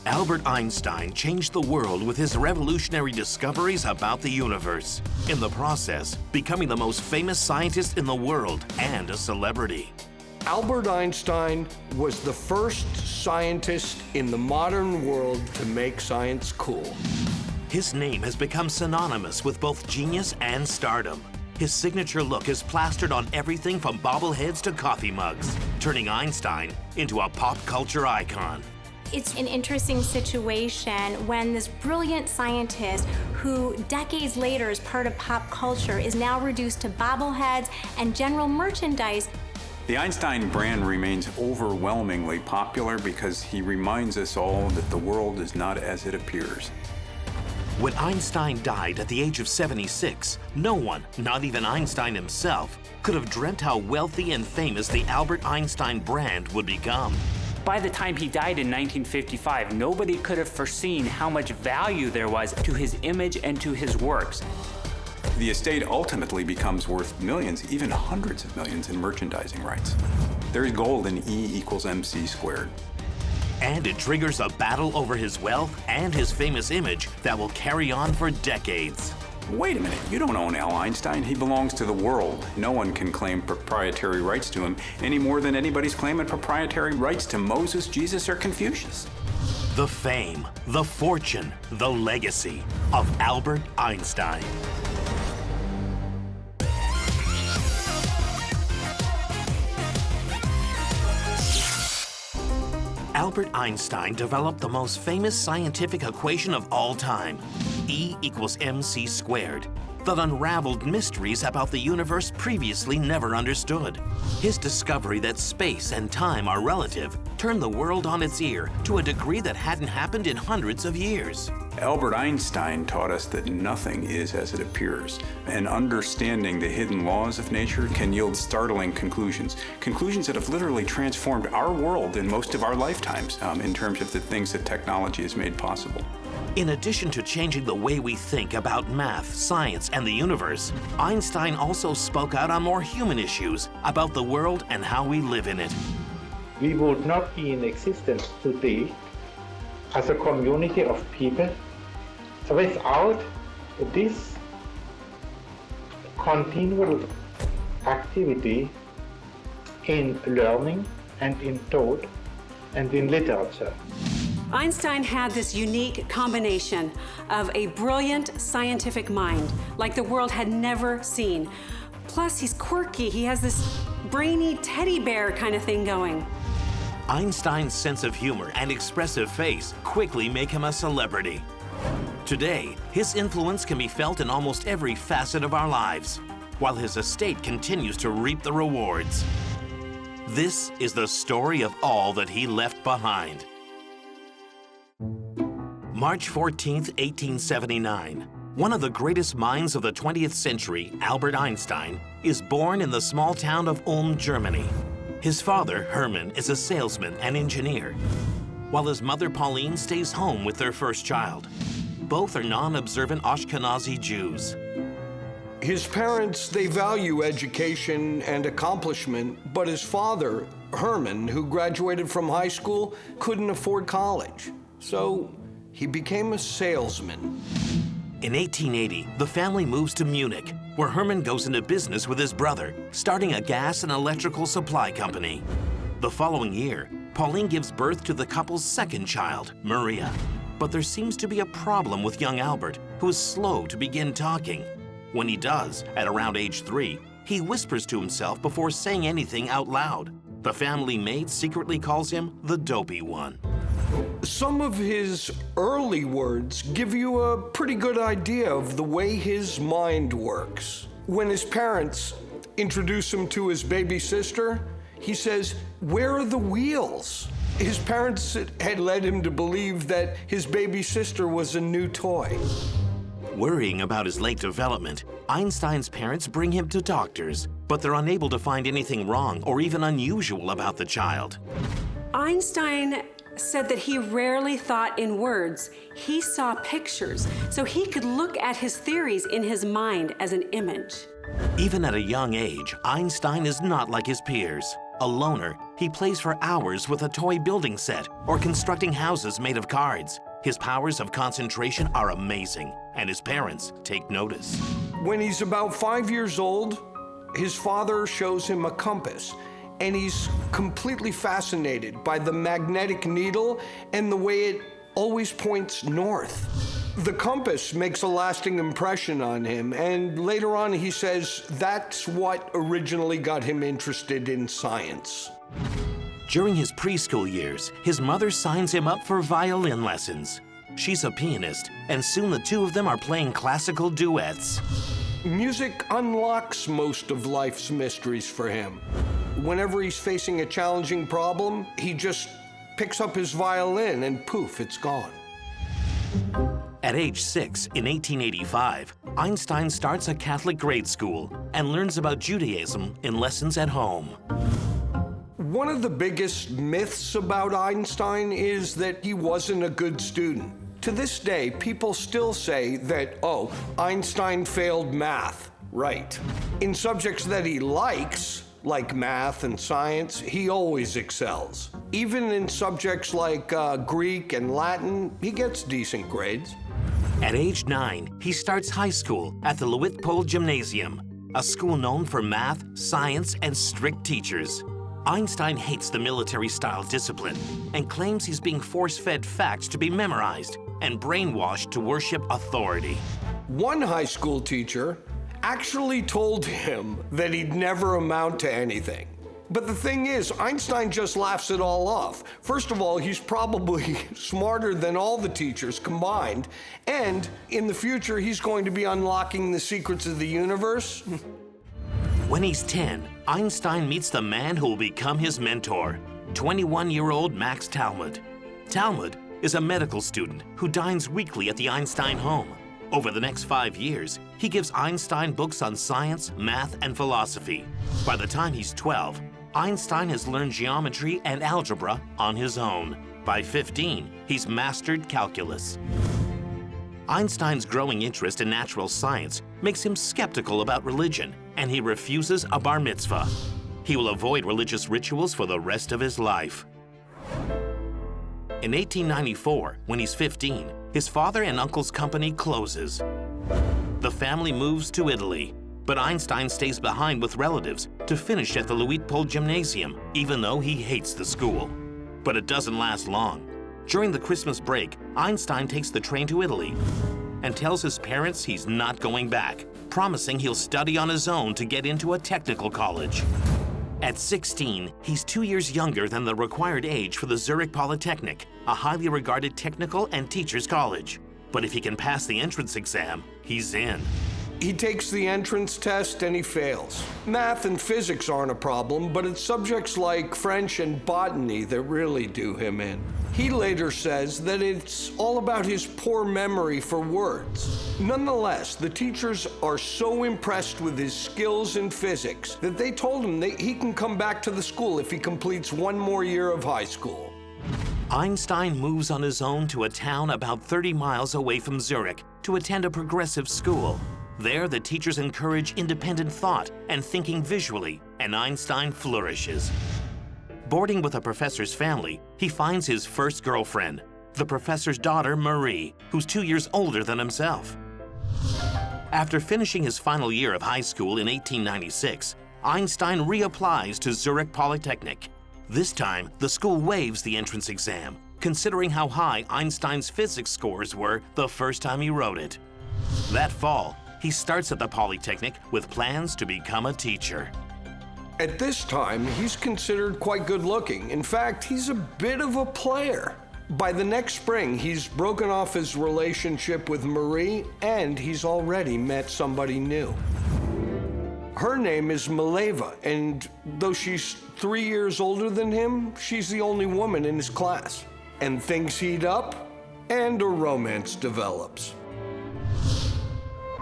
Albert Einstein changed the world with his revolutionary discoveries about the universe. In the process, becoming the most famous scientist in the world and a celebrity. Albert Einstein was the first scientist in the modern world to make science cool. His name has become synonymous with both genius and stardom. His signature look is plastered on everything from bobbleheads to coffee mugs, turning Einstein into a pop culture icon. It's an interesting situation when this brilliant scientist who decades later is part of pop culture is now reduced to bobbleheads and general merchandise. The Einstein brand remains overwhelmingly popular because he reminds us all that the world is not as it appears. When Einstein died at the age of 76, no one, not even Einstein himself, could have dreamt how wealthy and famous the Albert Einstein brand would become. By the time he died in 1955, nobody could have foreseen how much value there was to his image and to his works. The estate ultimately becomes worth millions, even hundreds of millions in merchandising rights. There's gold in E = MC². And it triggers a battle over his wealth and his famous image that will carry on for decades. Wait a minute, you don't own Al Einstein. He belongs to the world. No one can claim proprietary rights to him any more than anybody's claiming proprietary rights to Moses, Jesus, or Confucius. The fame, the fortune, the legacy of Albert Einstein. Albert Einstein developed the most famous scientific equation of all time, E = MC², that unraveled mysteries about the universe previously never understood. His discovery that space and time are relative turned the world on its ear to a degree that hadn't happened in hundreds of years. Albert Einstein taught us that nothing is as it appears, and understanding the hidden laws of nature can yield startling conclusions that have literally transformed our world in most of our lifetimes in terms of the things that technology has made possible. In addition to changing the way we think about math, science, and the universe, Einstein also spoke out on more human issues about the world and how we live in it. We would not be in existence today as a community of people without this continual activity in learning and in thought and in literature. Einstein had this unique combination of a brilliant scientific mind, like the world had never seen. Plus, he's quirky. He has this brainy teddy bear kind of thing going. Einstein's sense of humor and expressive face quickly make him a celebrity. Today, his influence can be felt in almost every facet of our lives, while his estate continues to reap the rewards. This is the story of all that he left behind. March 14th, 1879. One of the greatest minds of the 20th century, Albert Einstein, is born in the small town of Ulm, Germany. His father, Hermann, is a salesman and engineer, while his mother, Pauline, stays home with their first child. Both are non-observant Ashkenazi Jews. His parents, they value education and accomplishment, but his father, Hermann, who graduated from high school, couldn't afford college. So he became a salesman. In 1880, the family moves to Munich, where Hermann goes into business with his brother, starting a gas and electrical supply company. The following year, Pauline gives birth to the couple's second child, Maria. But there seems to be a problem with young Albert, who is slow to begin talking. When he does, at around age 3, he whispers to himself before saying anything out loud. The family maid secretly calls him the dopey one. Some of his early words give you a pretty good idea of the way his mind works. When his parents introduce him to his baby sister, he says, "Where are the wheels?" His parents had led him to believe that his baby sister was a new toy. Worrying about his late development, Einstein's parents bring him to doctors, but they're unable to find anything wrong or even unusual about the child. Einstein said that he rarely thought in words. He saw pictures, so he could look at his theories in his mind as an image. Even at a young age, Einstein is not like his peers. A loner, he plays for hours with a toy building set or constructing houses made of cards. His powers of concentration are amazing, and his parents take notice. When he's about 5 years old, his father shows him a compass, and he's completely fascinated by the magnetic needle and the way it always points north. The compass makes a lasting impression on him, and later on he says that's what originally got him interested in science. During his preschool years, his mother signs him up for violin lessons. She's a pianist, and soon the two of them are playing classical duets. Music unlocks most of life's mysteries for him. Whenever he's facing a challenging problem, he just picks up his violin and poof, it's gone. At age 6, in 1885, Einstein starts a Catholic grade school and learns about Judaism in lessons at home. One of the biggest myths about Einstein is that he wasn't a good student. To this day, people still say that, oh, Einstein failed math. Right. In subjects that he likes, like math and science, he always excels. Even in subjects like Greek and Latin, he gets decent grades. At age 9, he starts high school at the Luitpold Gymnasium, a school known for math, science, and strict teachers. Einstein hates the military-style discipline and claims he's being force-fed facts to be memorized and brainwashed to worship authority. One high school teacher actually told him that he'd never amount to anything. But the thing is, Einstein just laughs it all off. First of all, he's probably smarter than all the teachers combined, and in the future, he's going to be unlocking the secrets of the universe. When he's 10, Einstein meets the man who will become his mentor, 21-year-old Max Talmud. Talmud is a medical student who dines weekly at the Einstein home. Over the next 5 years, he gives Einstein books on science, math, and philosophy. By the time he's 12, Einstein has learned geometry and algebra on his own. By 15, he's mastered calculus. Einstein's growing interest in natural science makes him skeptical about religion, and he refuses a bar mitzvah. He will avoid religious rituals for the rest of his life. In 1894, when he's 15, his father and uncle's company closes. The family moves to Italy, but Einstein stays behind with relatives to finish at the Luitpold Gymnasium, even though he hates the school. But it doesn't last long. During the Christmas break, Einstein takes the train to Italy and tells his parents he's not going back, promising he'll study on his own to get into a technical college. At 16, he's 2 years younger than the required age for the Zurich Polytechnic, a highly regarded technical and teachers college. But if he can pass the entrance exam, he's in. He takes the entrance test and he fails. Math and physics aren't a problem, but it's subjects like French and botany that really do him in. He later says that it's all about his poor memory for words. Nonetheless, the teachers are so impressed with his skills in physics that they told him that he can come back to the school if he completes 1 more year of high school. Einstein moves on his own to a town about 30 miles away from Zurich to attend a progressive school. There, the teachers encourage independent thought and thinking visually, and Einstein flourishes. Boarding with a professor's family, he finds his first girlfriend, the professor's daughter, Marie, who's 2 years older than himself. After finishing his final year of high school in 1896, Einstein reapplies to Zurich Polytechnic. This time, the school waives the entrance exam, considering how high Einstein's physics scores were the first time he wrote it. That fall, he starts at the Polytechnic with plans to become a teacher. At this time, he's considered quite good looking. In fact, he's a bit of a player. By the next spring, he's broken off his relationship with Marie, and he's already met somebody new. Her name is Mileva, and though she's 3 years older than him, she's the only woman in his class. And things heat up, and a romance develops.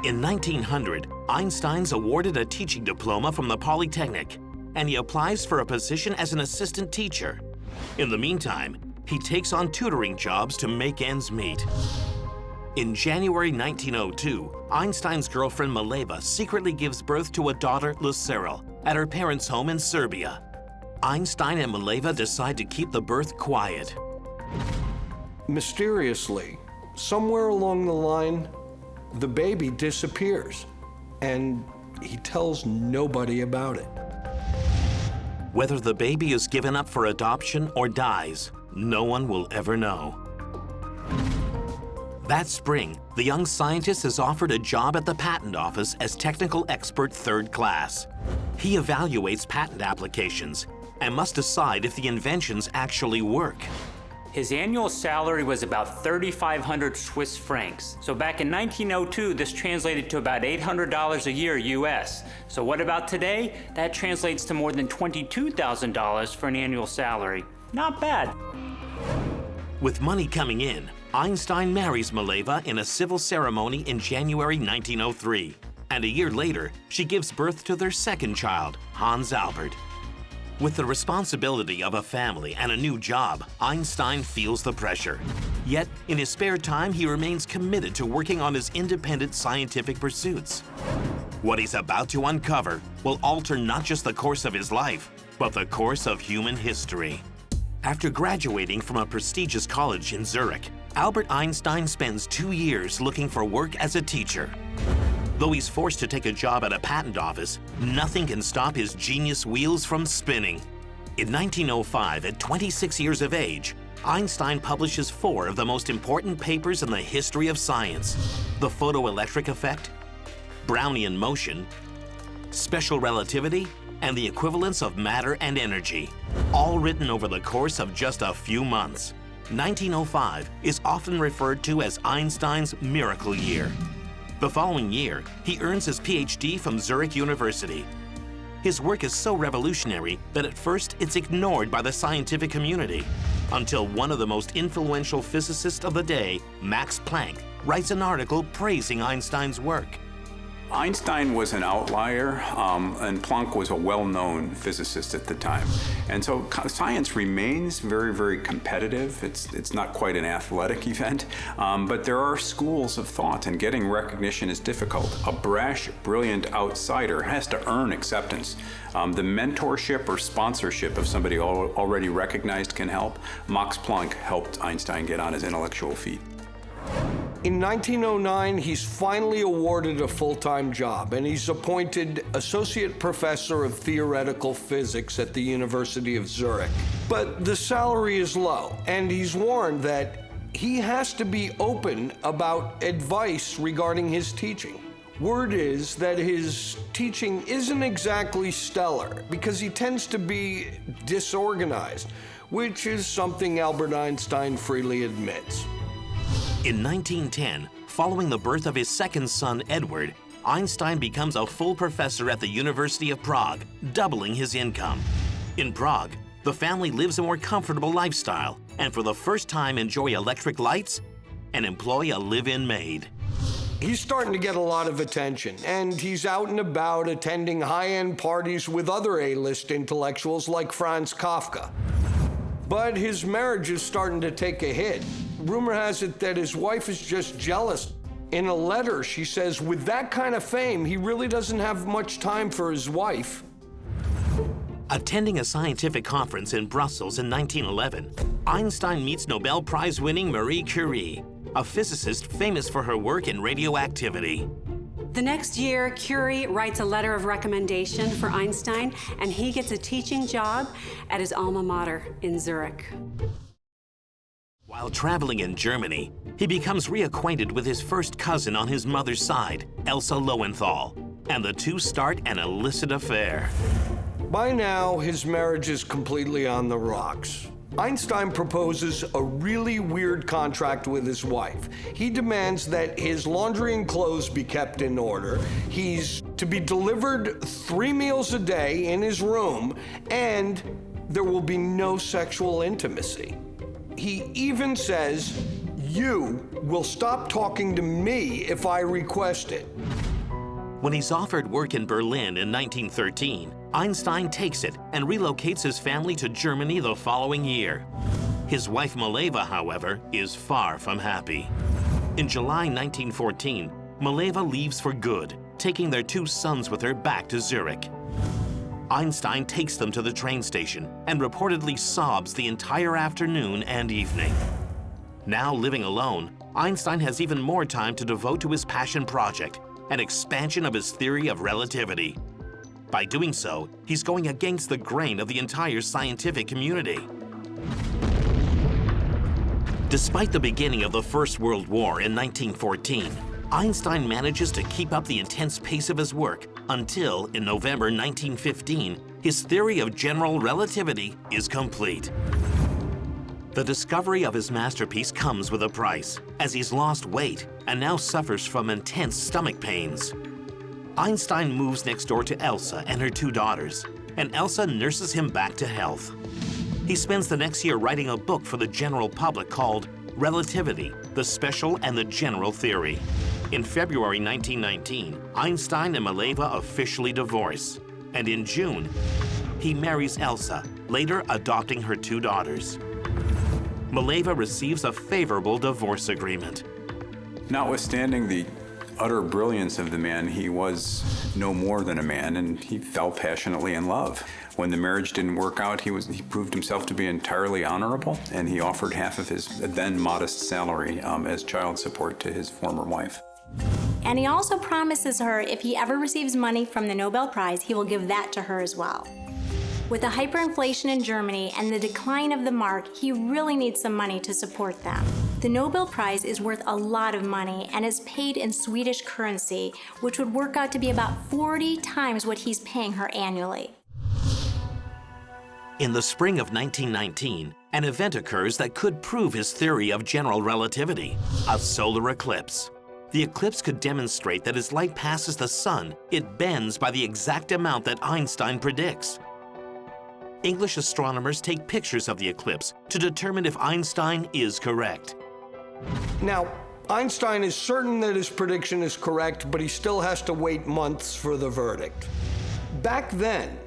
In 1900, Einstein's awarded a teaching diploma from the Polytechnic, and he applies for a position as an assistant teacher. In the meantime, he takes on tutoring jobs to make ends meet. In January 1902, Einstein's girlfriend Mileva secretly gives birth to a daughter, Lucille, at her parents' home in Serbia. Einstein and Mileva decide to keep the birth quiet. Mysteriously, somewhere along the line, the baby disappears, and he tells nobody about it. Whether the baby is given up for adoption or dies, no one will ever know. That spring, the young scientist is offered a job at the patent office as technical expert third class. He evaluates patent applications and must decide if the inventions actually work. His annual salary was about 3,500 Swiss francs. So back in 1902, this translated to about $800 a year US. So what about today? That translates to more than $22,000 for an annual salary. Not bad. With money coming in, Einstein marries Mileva in a civil ceremony in January 1903. And a year later, she gives birth to their second child, Hans Albert. With the responsibility of a family and a new job, Einstein feels the pressure. Yet, in his spare time, he remains committed to working on his independent scientific pursuits. What he's about to uncover will alter not just the course of his life, but the course of human history. After graduating from a prestigious college in Zurich, Albert Einstein spends 2 years looking for work as a teacher. Though he's forced to take a job at a patent office, nothing can stop his genius wheels from spinning. In 1905, at 26 years of age, Einstein publishes 4 of the most important papers in the history of science: the photoelectric effect, Brownian motion, special relativity, and the equivalence of matter and energy, all written over the course of just a few months. 1905 is often referred to as Einstein's miracle year. The following year, he earns his PhD from Zurich University. His work is so revolutionary that at first it's ignored by the scientific community, until one of the most influential physicists of the day, Max Planck, writes an article praising Einstein's work. Einstein was an outlier, and Planck was a well-known physicist at the time. And so science remains very, very competitive. It's not quite an athletic event, but there are schools of thought, and getting recognition is difficult. A brash, brilliant outsider has to earn acceptance. The mentorship or sponsorship of somebody already recognized can help. Max Planck helped Einstein get on his intellectual feet. In 1909, he's finally awarded a full-time job, and he's appointed Associate Professor of Theoretical Physics at the University of Zurich. But the salary is low, and he's warned that he has to be open about advice regarding his teaching. Word is that his teaching isn't exactly stellar, because he tends to be disorganized, which is something Albert Einstein freely admits. In 1910, following the birth of his second son, Edward, Einstein becomes a full professor at the University of Prague, doubling his income. In Prague, the family lives a more comfortable lifestyle and for the first time enjoy electric lights and employ a live-in maid. He's starting to get a lot of attention, and he's out and about attending high-end parties with other A-list intellectuals like Franz Kafka. But his marriage is starting to take a hit. Rumor has it that his wife is just jealous. In a letter, she says, with that kind of fame, he really doesn't have much time for his wife. Attending a scientific conference in Brussels in 1911, Einstein meets Nobel Prize-winning Marie Curie, a physicist famous for her work in radioactivity. The next year, Curie writes a letter of recommendation for Einstein, and he gets a teaching job at his alma mater in Zurich. While traveling in Germany, he becomes reacquainted with his first cousin on his mother's side, Elsa Lowenthal, and the two start an illicit affair. By now, his marriage is completely on the rocks. Einstein proposes a really weird contract with his wife. He demands that his laundry and clothes be kept in order. He's to be delivered 3 meals a day in his room, and there will be no sexual intimacy. He even says, "You will stop talking to me if I request it." When he's offered work in Berlin in 1913, Einstein takes it and relocates his family to Germany the following year. His wife Mileva, however, is far from happy. In July 1914, Mileva leaves for good, taking their 2 sons with her back to Zurich. Einstein takes them to the train station and reportedly sobs the entire afternoon and evening. Now living alone, Einstein has even more time to devote to his passion project, an expansion of his theory of relativity. By doing so, he's going against the grain of the entire scientific community. Despite the beginning of the First World War in 1914, Einstein manages to keep up the intense pace of his work until, in November 1915, his theory of general relativity is complete. The discovery of his masterpiece comes with a price, as he's lost weight and now suffers from intense stomach pains. Einstein moves next door to Elsa and her 2 daughters, and Elsa nurses him back to health. He spends the next year writing a book for the general public called Relativity, the Special and the General Theory. In February 1919, Einstein and Mileva officially divorce, and in June, he marries Elsa, later adopting her 2 daughters. Mileva receives a favorable divorce agreement. Notwithstanding the utter brilliance of the man, he was no more than a man, and he fell passionately in love. When the marriage didn't work out, he proved himself to be entirely honorable, and he offered half of his then modest salary as child support to his former wife. And he also promises her if he ever receives money from the Nobel Prize, he will give that to her as well. With the hyperinflation in Germany and the decline of the mark, he really needs some money to support them. The Nobel Prize is worth a lot of money and is paid in Swedish currency, which would work out to be about 40 times what he's paying her annually. In the spring of 1919, an event occurs that could prove his theory of general relativity, a solar eclipse. The eclipse could demonstrate that as light passes the sun, it bends by the exact amount that Einstein predicts. English astronomers take pictures of the eclipse to determine if Einstein is correct. Now, Einstein is certain that his prediction is correct, but he still has to wait months for the verdict. Back then,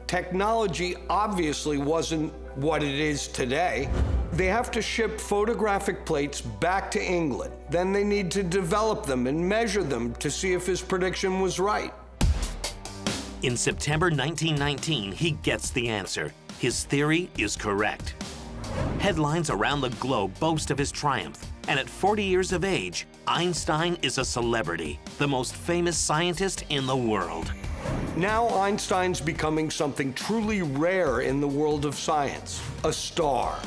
technology obviously wasn't what it is today. They have to ship photographic plates back to England. Then they need to develop them and measure them to see if his prediction was right. In September 1919, he gets the answer. His theory is correct. Headlines around the globe boast of his triumph, and at 40 years of age, Einstein is a celebrity, the most famous scientist in the world. Now Einstein's becoming something truly rare in the world of science, a star.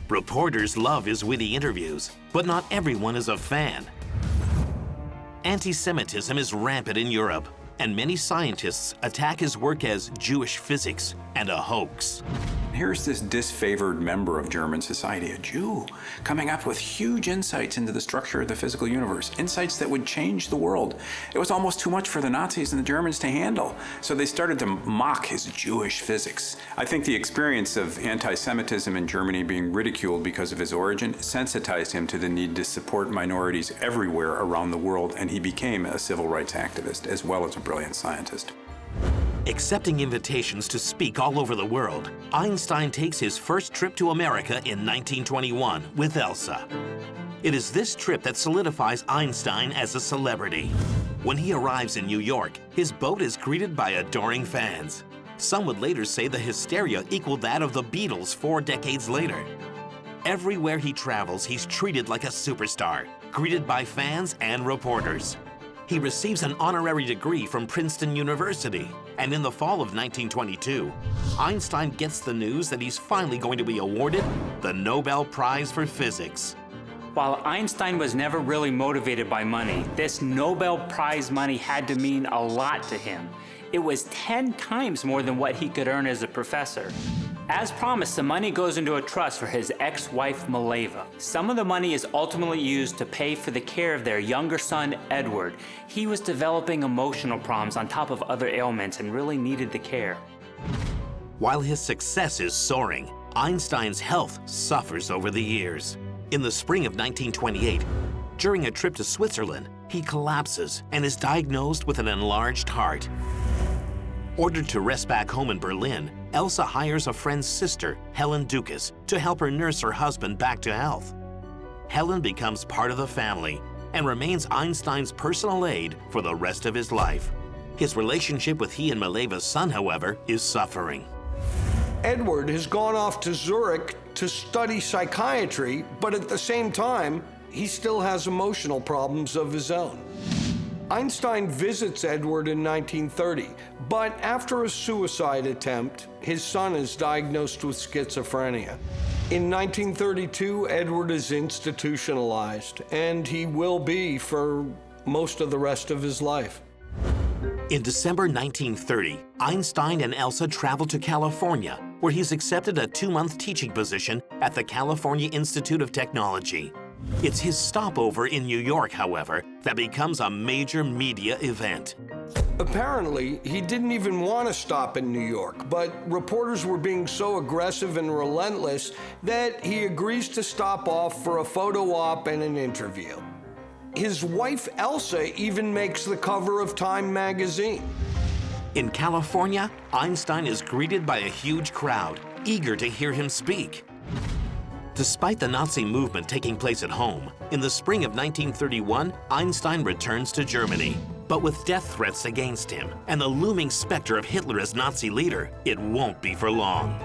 Reporters love his witty interviews, but not everyone is a fan. Anti-Semitism is rampant in Europe, and many scientists attack his work as Jewish physics and a hoax. Here's this disfavored member of German society, a Jew, coming up with huge insights into the structure of the physical universe, insights that would change the world. It was almost too much for the Nazis and the Germans to handle, so they started to mock his Jewish physics. I think the experience of anti-Semitism in Germany being ridiculed because of his origin sensitized him to the need to support minorities everywhere around the world, and he became a civil rights activist as well as a brilliant scientist. Accepting invitations to speak all over the world, Einstein takes his first trip to America in 1921 with Elsa. It is this trip that solidifies Einstein as a celebrity. When he arrives in New York, his boat is greeted by adoring fans. Some would later say the hysteria equaled that of the Beatles 4 decades later. Everywhere he travels, he's treated like a superstar, greeted by fans and reporters. He receives an honorary degree from Princeton University, and in the fall of 1922, Einstein gets the news that he's finally going to be awarded the Nobel Prize for Physics. While Einstein was never really motivated by money, this Nobel Prize money had to mean a lot to him. It was 10 times more than what he could earn as a professor. As promised, the money goes into a trust for his ex-wife, Mileva. Some of the money is ultimately used to pay for the care of their younger son, Edward. He was developing emotional problems on top of other ailments and really needed the care. While his success is soaring, Einstein's health suffers over the years. In the spring of 1928, during a trip to Switzerland, he collapses and is diagnosed with an enlarged heart. Ordered to rest back home in Berlin, Elsa hires a friend's sister, Helen Dukas, to help her nurse her husband back to health. Helen becomes part of the family and remains Einstein's personal aide for the rest of his life. His relationship with he and Maleva's son, however, is suffering. Edward has gone off to Zurich to study psychiatry, but at the same time, he still has emotional problems of his own. Einstein visits Edward in 1930, but after a suicide attempt, his son is diagnosed with schizophrenia. In 1932, Edward is institutionalized, and he will be for most of the rest of his life. In December 1930, Einstein and Elsa travel to California, where he's accepted a 2-month teaching position at the California Institute of Technology. It's his stopover in New York, however, that becomes a major media event. Apparently, he didn't even want to stop in New York, but reporters were being so aggressive and relentless that he agrees to stop off for a photo op and an interview. His wife, Elsa, even makes the cover of Time magazine. In California, Einstein is greeted by a huge crowd, eager to hear him speak. Despite the Nazi movement taking place at home, in the spring of 1931, Einstein returns to Germany. But with death threats against him and the looming specter of Hitler as Nazi leader, it won't be for long.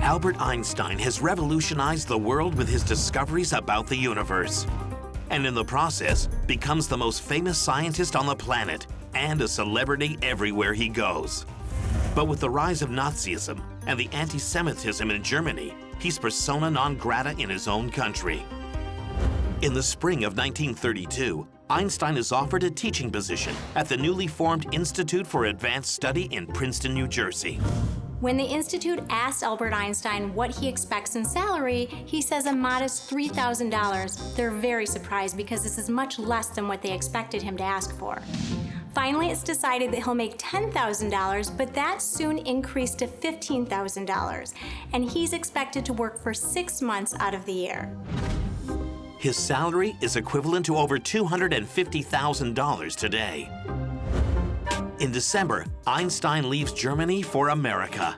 Albert Einstein has revolutionized the world with his discoveries about the universe, and in the process becomes the most famous scientist on the planet and a celebrity everywhere he goes. But with the rise of Nazism and the anti-Semitism in Germany, he's persona non grata in his own country. In the spring of 1932, Einstein is offered a teaching position at the newly formed Institute for Advanced Study in Princeton, New Jersey. When the Institute asked Albert Einstein what he expects in salary, he says a modest $3,000. They're very surprised because this is much less than what they expected him to ask for. Finally, it's decided that he'll make $10,000, but that soon increased to $15,000, and he's expected to work for 6 months out of the year. His salary is equivalent to over $250,000 today. In December, Einstein leaves Germany for America.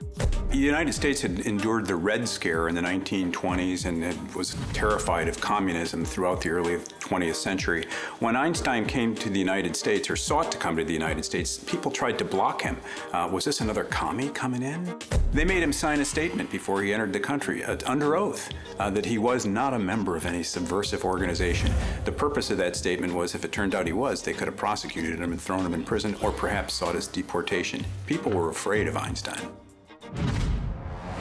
The United States had endured the Red Scare in the 1920s and was terrified of communism throughout the early 20th century. When Einstein came to the United States, or sought to come to the United States, people tried to block him. Was this another commie coming in? They made him sign a statement before he entered the country, under oath, that he was not a member of any subversive organization. The purpose of that statement was, if it turned out he was, they could have prosecuted him and thrown him in prison, or perhaps sought his deportation. People were afraid of Einstein.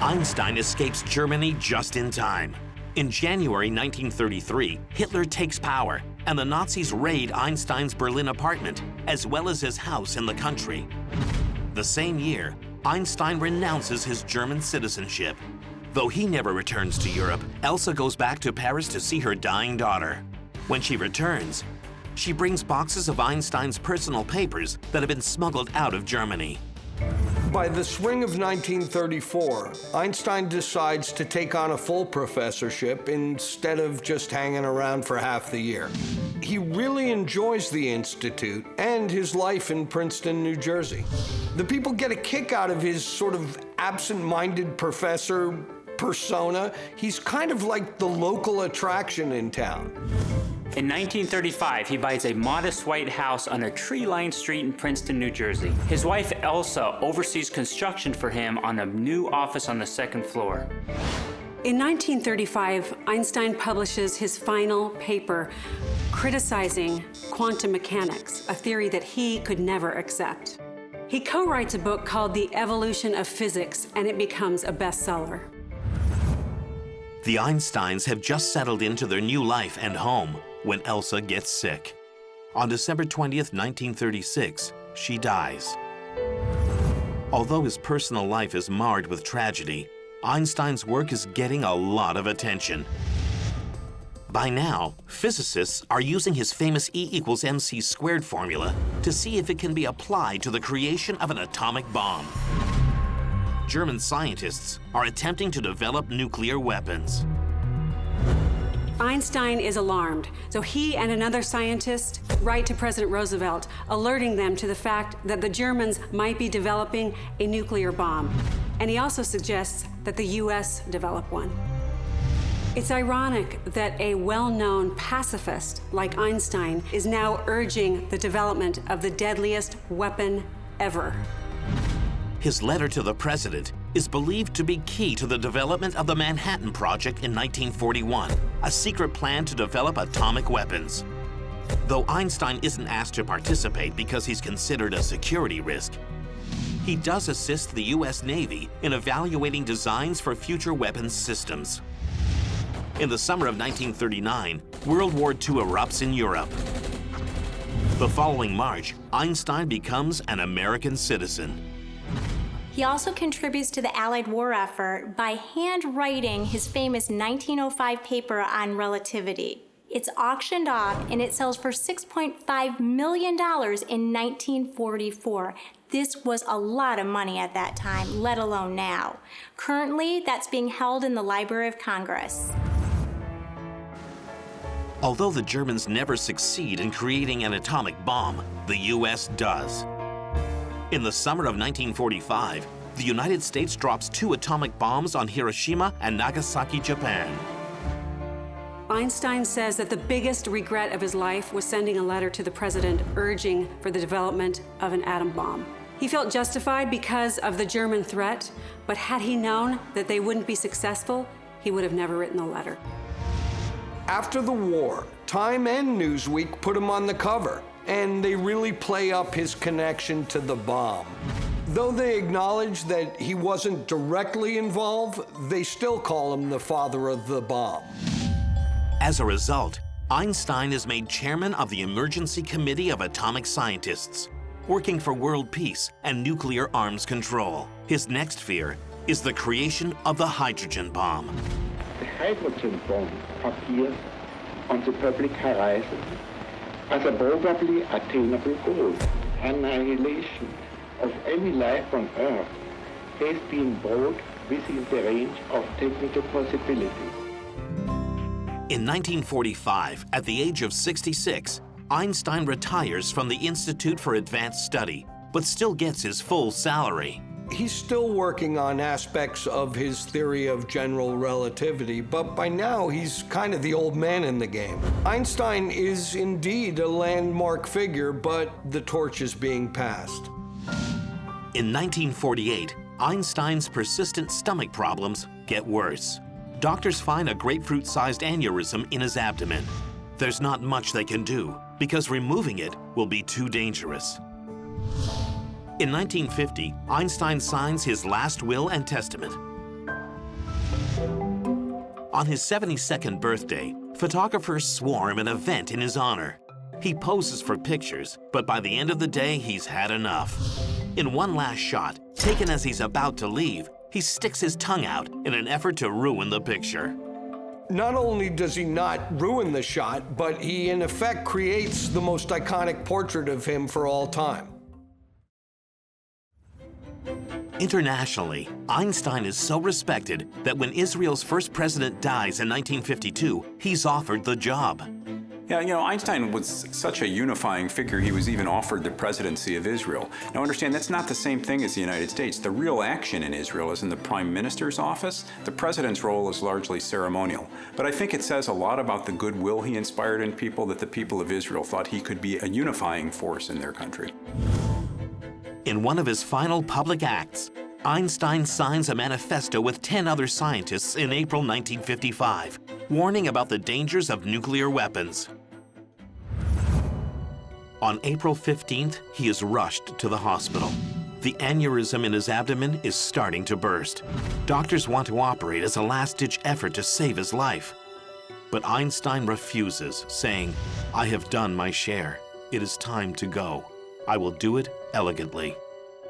Einstein escapes Germany just in time. In January 1933, Hitler takes power, and the Nazis raid Einstein's Berlin apartment, as well as his house in the country. The same year, Einstein renounces his German citizenship. Though he never returns to Europe, Elsa goes back to Paris to see her dying daughter. When she returns, she brings boxes of Einstein's personal papers that have been smuggled out of Germany. By the spring of 1934, Einstein decides to take on a full professorship instead of just hanging around for half the year. He really enjoys the Institute and his life in Princeton, New Jersey. The people get a kick out of his sort of absent-minded professor persona. He's kind of like the local attraction in town. In 1935, he buys a modest white house on a tree-lined street in Princeton, New Jersey. His wife, Elsa, oversees construction for him on a new office on the 2nd floor. In 1935, Einstein publishes his final paper criticizing quantum mechanics, a theory that he could never accept. He co-writes a book called The Evolution of Physics, and it becomes a bestseller. The Einsteins have just settled into their new life and home when Elsa gets sick. On December 20th, 1936, she dies. Although his personal life is marred with tragedy, Einstein's work is getting a lot of attention. By now, physicists are using his famous E = MC² formula to see if it can be applied to the creation of an atomic bomb. German scientists are attempting to develop nuclear weapons. Einstein is alarmed, so he and another scientist write to President Roosevelt, alerting them to the fact that the Germans might be developing a nuclear bomb. And he also suggests that the US develop one. It's ironic that a well-known pacifist like Einstein is now urging the development of the deadliest weapon ever. His letter to the president is believed to be key to the development of the Manhattan Project in 1941, a secret plan to develop atomic weapons. Though Einstein isn't asked to participate because he's considered a security risk, he does assist the U.S. Navy in evaluating designs for future weapons systems. In the summer of 1939, World War II erupts in Europe. The following March, Einstein becomes an American citizen. He also contributes to the Allied war effort by handwriting his famous 1905 paper on relativity. It's auctioned off and it sells for $6.5 million in 1944. This was a lot of money at that time, let alone now. Currently, that's being held in the Library of Congress. Although the Germans never succeed in creating an atomic bomb, the U.S. does. In the summer of 1945, the United States drops 2 atomic bombs on Hiroshima and Nagasaki, Japan. Einstein says that the biggest regret of his life was sending a letter to the president urging for the development of an atom bomb. He felt justified because of the German threat, but had he known that they wouldn't be successful, he would have never written the letter. After the war, Time and Newsweek put him on the cover, and they really play up his connection to the bomb. Though they acknowledge that he wasn't directly involved, they still call him the father of the bomb. As a result, Einstein is made chairman of the Emergency Committee of Atomic Scientists, working for world peace and nuclear arms control. His next fear is the creation of the hydrogen bomb. The hydrogen bomb appears on the public horizon as a probably attainable goal. Annihilation of any life on Earth has been brought within the range of technical possibility. In 1945, at the age of 66, Einstein retires from the Institute for Advanced Study, but still gets his full salary. He's still working on aspects of his theory of general relativity, but by now he's kind of the old man in the game. Einstein is indeed a landmark figure, but the torch is being passed. In 1948, Einstein's persistent stomach problems get worse. Doctors find a grapefruit-sized aneurysm in his abdomen. There's not much they can do, because removing it will be too dangerous. In 1950, Einstein signs his last will and testament. On his 72nd birthday, photographers swarm an event in his honor. He poses for pictures, but by the end of the day, he's had enough. In one last shot, taken as he's about to leave, he sticks his tongue out in an effort to ruin the picture. Not only does he not ruin the shot, but he in effect creates the most iconic portrait of him for all time. Internationally, Einstein is so respected that when Israel's first president dies in 1952, he's offered the job. Yeah, Einstein was such a unifying figure, he was even offered the presidency of Israel. Now understand, that's not the same thing as the United States. The real action in Israel is in the prime minister's office. The president's role is largely ceremonial. But I think it says a lot about the goodwill he inspired in people that the people of Israel thought he could be a unifying force in their country. In one of his final public acts, Einstein signs a manifesto with 10 other scientists in April 1955, warning about the dangers of nuclear weapons. On April 15th, he is rushed to the hospital. The aneurysm in his abdomen is starting to burst. Doctors want to operate as a last-ditch effort to save his life. But Einstein refuses, saying, "I have done my share. It is time to go. I will do it elegantly."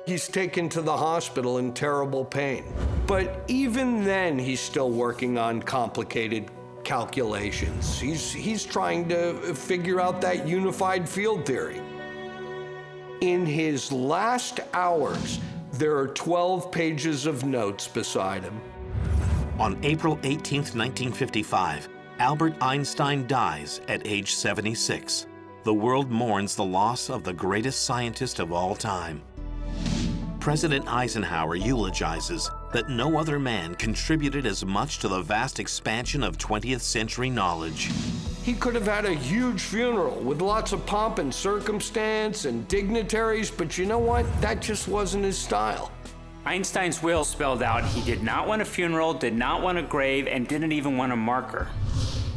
He's taken to the hospital in terrible pain. But even then, he's still working on complicated calculations. He's trying to figure out that unified field theory. In his last hours, there are 12 pages of notes beside him. On April 18th, 1955, Albert Einstein dies at age 76. The world mourns the loss of the greatest scientist of all time. President Eisenhower eulogizes that no other man contributed as much to the vast expansion of 20th century knowledge. He could have had a huge funeral with lots of pomp and circumstance and dignitaries, but you know what? That just wasn't his style. Einstein's will spelled out he did not want a funeral, did not want a grave, and didn't even want a marker.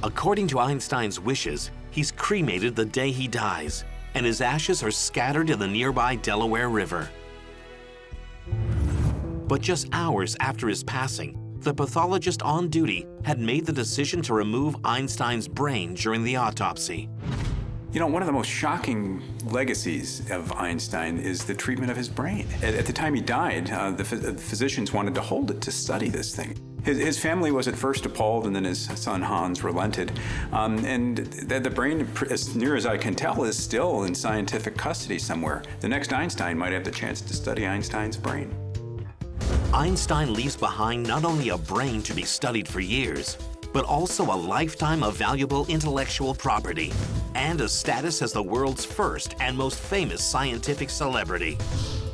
According to Einstein's wishes, he's cremated the day he dies, and his ashes are scattered in the nearby Delaware River. But just hours after his passing, the pathologist on duty had made the decision to remove Einstein's brain during the autopsy. You know, one of the most shocking legacies of Einstein is the treatment of his brain. At the time he died, the physicians wanted to hold it to study this thing. His family was at first appalled, and then his son Hans relented. And the brain, as near as I can tell, is still in scientific custody somewhere. The next Einstein might have the chance to study Einstein's brain. Einstein leaves behind not only a brain to be studied for years, but also a lifetime of valuable intellectual property and a status as the world's first and most famous scientific celebrity.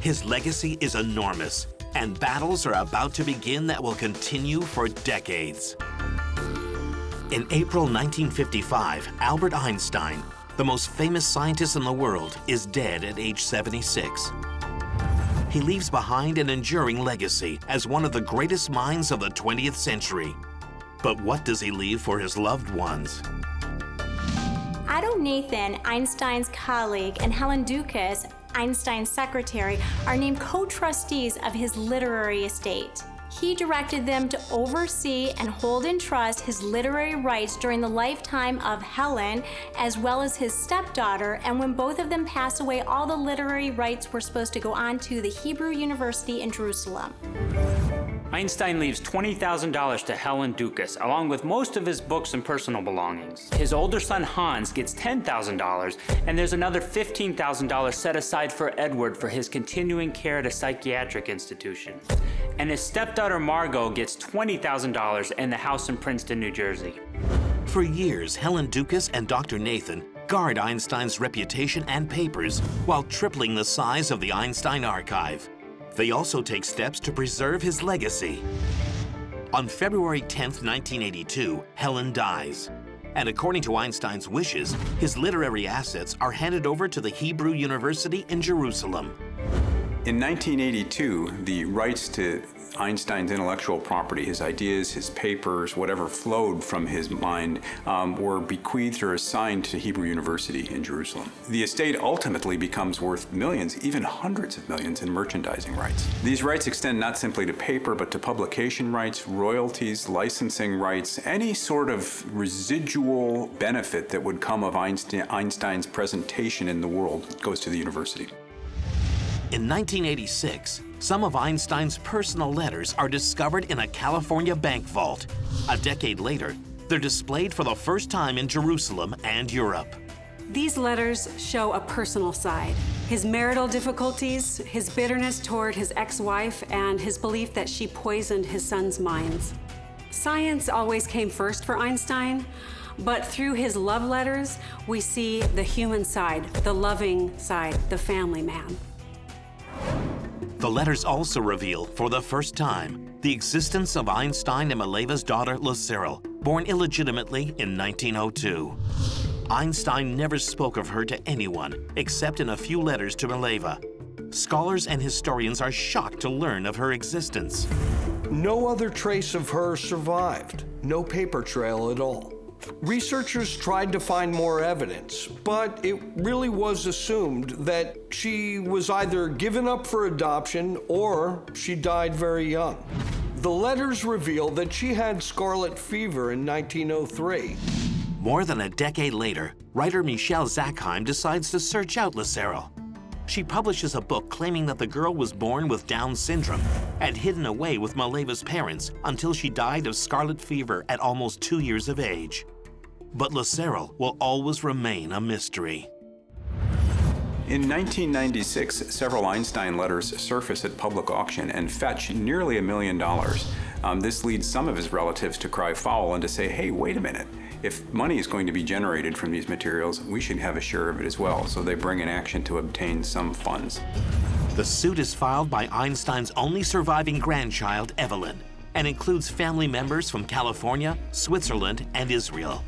His legacy is enormous, and battles are about to begin that will continue for decades. In April 1955, Albert Einstein, the most famous scientist in the world, is dead at age 76. He leaves behind an enduring legacy as one of the greatest minds of the 20th century. But what does he leave for his loved ones? Otto Nathan, Einstein's colleague, and Helen Dukas, Einstein's secretary, are named co-trustees of his literary estate. He directed them to oversee and hold in trust his literary rights during the lifetime of Helen, as well as his stepdaughter, and when both of them passed away, all the literary rights were supposed to go on to the Hebrew University in Jerusalem. Einstein leaves $20,000 to Helen Dukas, along with most of his books and personal belongings. His older son Hans gets $10,000, and there's another $15,000 set aside for Edward for his continuing care at a psychiatric institution. And his stepdaughter Margot gets $20,000 and the house in Princeton, New Jersey. For years, Helen Dukas and Dr. Nathan guard Einstein's reputation and papers while tripling the size of the Einstein archive. They also take steps to preserve his legacy. On February 10, 1982, Helen dies. And according to Einstein's wishes, his literary assets are handed over to the Hebrew University in Jerusalem. In 1982, the rights to Einstein's intellectual property, his ideas, his papers, whatever flowed from his mind, were bequeathed or assigned to Hebrew University in Jerusalem. The estate ultimately becomes worth millions, even hundreds of millions in merchandising rights. These rights extend not simply to paper, but to publication rights, royalties, licensing rights, any sort of residual benefit that would come of Einstein's presentation in the world goes to the university. In 1986, some of Einstein's personal letters are discovered in a California bank vault. A decade later, they're displayed for the first time in Jerusalem and Europe. These letters show a personal side. His marital difficulties, his bitterness toward his ex-wife, and his belief that she poisoned his son's minds. Science always came first for Einstein, but through his love letters, we see the human side, the loving side, the family man. The letters also reveal, for the first time, the existence of Einstein and Mileva's daughter, Lucille, born illegitimately in 1902. Einstein never spoke of her to anyone, except in a few letters to Mileva. Scholars and historians are shocked to learn of her existence. No other trace of her survived. No paper trail at all. Researchers tried to find more evidence, but it really was assumed that she was either given up for adoption or she died very young. The letters reveal that she had scarlet fever in 1903. More than a decade later, writer Michelle Zackheim decides to search out Lucille. She publishes a book claiming that the girl was born with Down syndrome and hidden away with Mileva's parents until she died of scarlet fever at almost 2 years of age. But Lucille will always remain a mystery. In 1996, several Einstein letters surface at public auction and fetch nearly $1 million. This leads some of his relatives to cry foul and to say, hey, wait a minute. If money is going to be generated from these materials, we should have a share of it as well. So they bring an action to obtain some funds. The suit is filed by Einstein's only surviving grandchild, Evelyn, and includes family members from California, Switzerland, and Israel.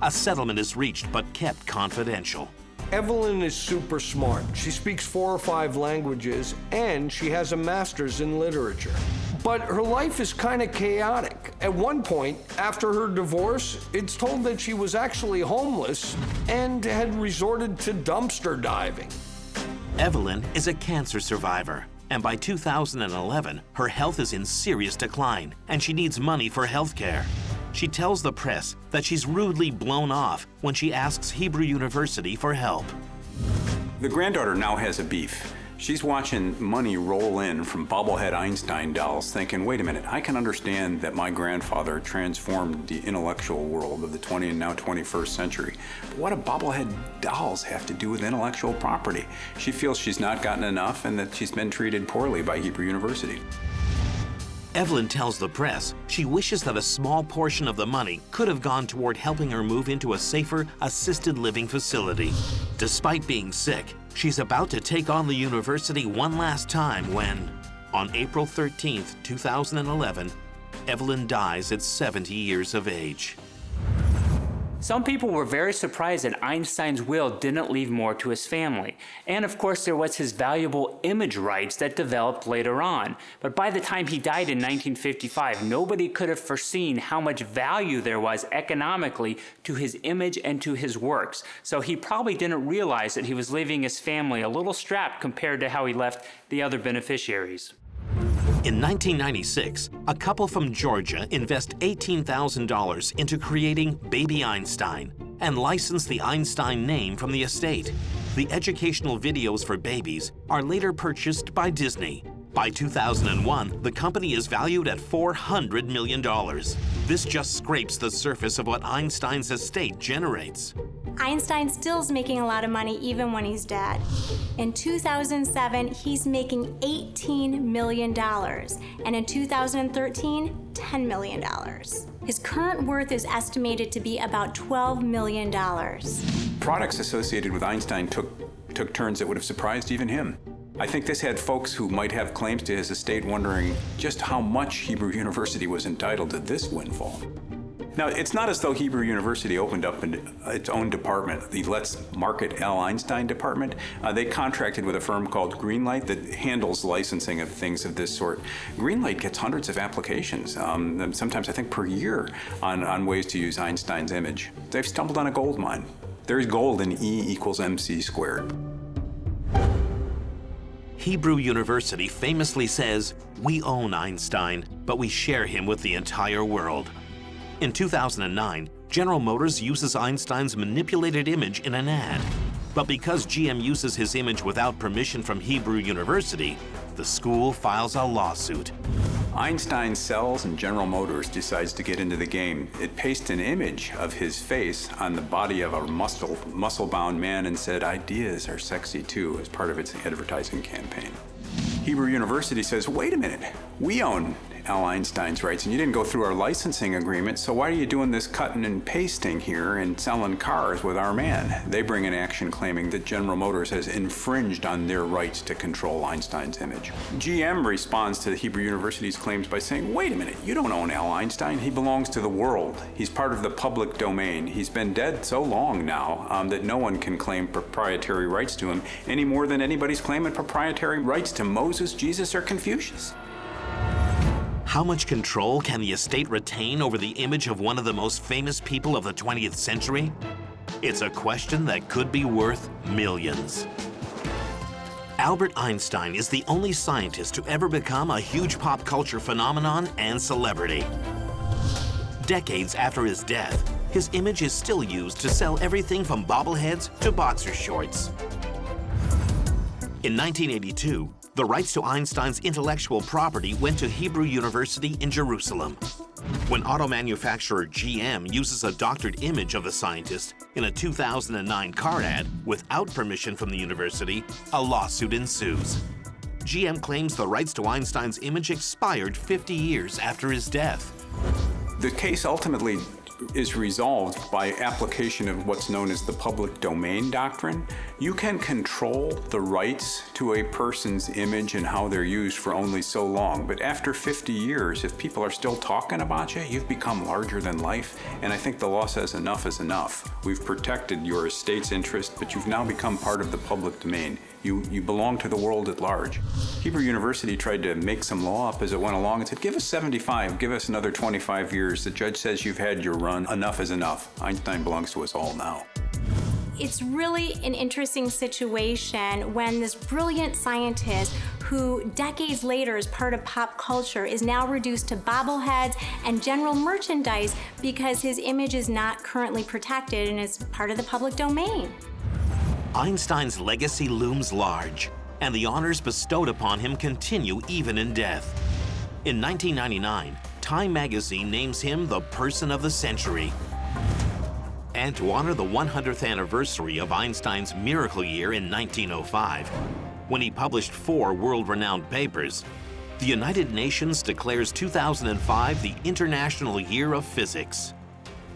A settlement is reached but kept confidential. Evelyn is super smart. She speaks 4 or 5 languages, and she has a master's in literature. But her life is kind of chaotic. At one point, after her divorce, it's told that she was actually homeless and had resorted to dumpster diving. Evelyn is a cancer survivor, and by 2011, her health is in serious decline, and she needs money for health care. She tells the press that she's rudely blown off when she asks Hebrew University for help. The granddaughter now has a beef. She's watching money roll in from bobblehead Einstein dolls, thinking, wait a minute, I can understand that my grandfather transformed the intellectual world of the 20th and now 21st century. But what do bobblehead dolls have to do with intellectual property? She feels she's not gotten enough and that she's been treated poorly by Hebrew University. Evelyn tells the press she wishes that a small portion of the money could have gone toward helping her move into a safer, assisted living facility. Despite being sick, she's about to take on the university one last time when, on April 13th, 2011, Evelyn dies at 70 years of age. Some people were very surprised that Einstein's will didn't leave more to his family. And of course, there was his valuable image rights that developed later on. But by the time he died in 1955, nobody could have foreseen how much value there was economically to his image and to his works. So he probably didn't realize that he was leaving his family a little strapped compared to how he left the other beneficiaries. In 1996, a couple from Georgia invest $18,000 into creating Baby Einstein and license the Einstein name from the estate. The educational videos for babies are later purchased by Disney. By 2001, the company is valued at $400 million. This just scrapes the surface of what Einstein's estate generates. Einstein still's making a lot of money even when he's dead. In 2007, he's making $18 million, and in 2013, $10 million. His current worth is estimated to be about $12 million. Products associated with Einstein took turns that would have surprised even him. I think this had folks who might have claims to his estate wondering just how much Hebrew University was entitled to this windfall. Now, it's not as though Hebrew University opened up its own department, the Let's Market Al Einstein department. They contracted with a firm called Greenlight that handles licensing of things of this sort. Greenlight gets hundreds of applications, sometimes I think per year, on ways to use Einstein's image. They've stumbled on a gold mine. There's gold in E = MC². Hebrew University famously says, "We own Einstein, but we share him with the entire world." In 2009, General Motors uses Einstein's manipulated image in an ad. But because GM uses his image without permission from Hebrew University, the school files a lawsuit. Einstein sells and General Motors decides to get into the game. It pasted an image of his face on the body of a muscle-bound man and said, "Ideas are sexy too," as part of its advertising campaign. Hebrew University says, wait a minute, we own Al Einstein's rights, and you didn't go through our licensing agreement, so why are you doing this cutting and pasting here and selling cars with our man? They bring an action claiming that General Motors has infringed on their rights to control Einstein's image. GM responds to the Hebrew University's claims by saying, wait a minute, you don't own Al Einstein. He belongs to the world. He's part of the public domain. He's been dead so long now that no one can claim proprietary rights to him any more than anybody's claiming proprietary rights to Moses, Jesus, or Confucius. How much control can the estate retain over the image of one of the most famous people of the 20th century? It's a question that could be worth millions. Albert Einstein is the only scientist to ever become a huge pop culture phenomenon and celebrity. Decades after his death, his image is still used to sell everything from bobbleheads to boxer shorts. In 1982, the rights to Einstein's intellectual property went to Hebrew University in Jerusalem. When auto manufacturer GM uses a doctored image of the scientist in a 2009 car ad without permission from the university, a lawsuit ensues. GM claims the rights to Einstein's image expired 50 years after his death. The case ultimately is resolved by application of what's known as the public domain doctrine. You can control the rights to a person's image and how they're used for only so long, but after 50 years, if people are still talking about you, you've become larger than life, and I think the law says enough is enough. We've protected your estate's interest, but you've now become part of the public domain. You belong to the world at large. Hebrew University tried to make some law up as it went along and said, give us 75, give us another 25 years. The judge says you've had your run, enough is enough. Einstein belongs to us all now. It's really an interesting situation when this brilliant scientist who decades later is part of pop culture is now reduced to bobbleheads and general merchandise because his image is not currently protected and is part of the public domain. Einstein's legacy looms large, and the honors bestowed upon him continue even in death. In 1999, Time magazine names him the Person of the Century. And to honor the 100th anniversary of Einstein's miracle year in 1905, when he published 4 world-renowned papers, the United Nations declares 2005 the International Year of Physics.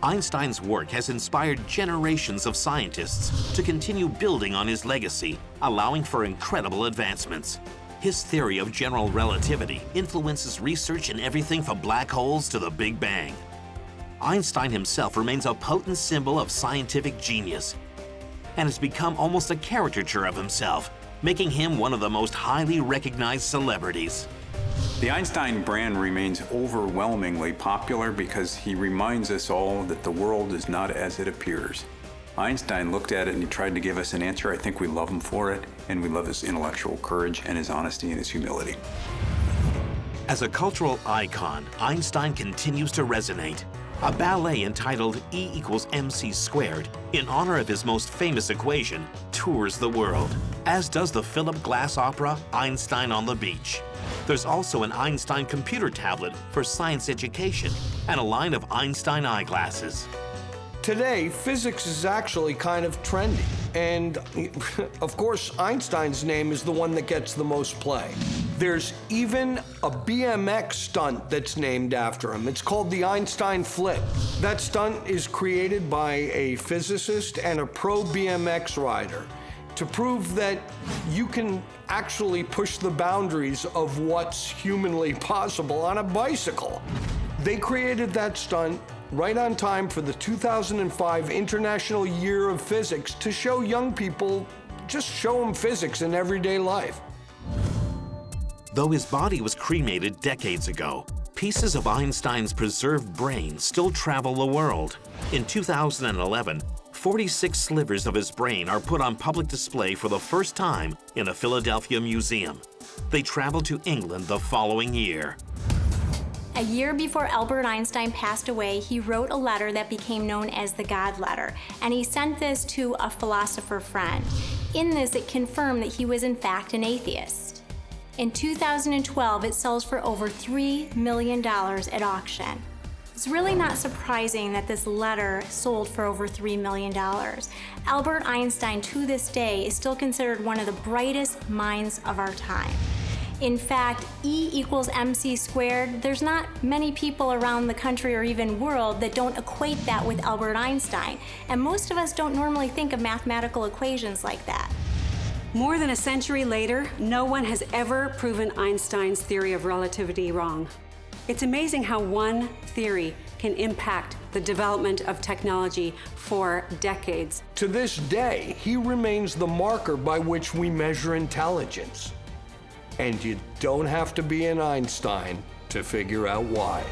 Einstein's work has inspired generations of scientists to continue building on his legacy, allowing for incredible advancements. His theory of general relativity influences research in everything from black holes to the Big Bang. Einstein himself remains a potent symbol of scientific genius and has become almost a caricature of himself, making him one of the most highly recognized celebrities. The Einstein brand remains overwhelmingly popular because he reminds us all that the world is not as it appears. Einstein looked at it and he tried to give us an answer. I think we love him for it, and we love his intellectual courage and his honesty and his humility. As a cultural icon, Einstein continues to resonate. A ballet entitled E = MC², in honor of his most famous equation, tours the world, as does the Philip Glass opera Einstein on the Beach. There's also an Einstein computer tablet for science education and a line of Einstein eyeglasses. Today, physics is actually kind of trendy. And of course, Einstein's name is the one that gets the most play. There's even a BMX stunt that's named after him. It's called the Einstein Flip. That stunt is created by a physicist and a pro BMX rider to prove that you can actually push the boundaries of what's humanly possible on a bicycle. They created that stunt right on time for the 2005 International Year of Physics to show young people, just show them physics in everyday life. Though his body was cremated decades ago, pieces of Einstein's preserved brain still travel the world. In 2011, 46 slivers of his brain are put on public display for the first time in a Philadelphia museum. They traveled to England the following year. A year before Albert Einstein passed away, he wrote a letter that became known as the God Letter, and he sent this to a philosopher friend. In this, it confirmed that he was in fact an atheist. In 2012, it sells for over $3 million at auction. It's really not surprising that this letter sold for over $3 million. Albert Einstein, to this day, is still considered one of the brightest minds of our time. In fact, E = MC², there's not many people around the country or even world that don't equate that with Albert Einstein. And most of us don't normally think of mathematical equations like that. More than a century later, no one has ever proven Einstein's theory of relativity wrong. It's amazing how one theory can impact the development of technology for decades. To this day, he remains the marker by which we measure intelligence. And you don't have to be an Einstein to figure out why.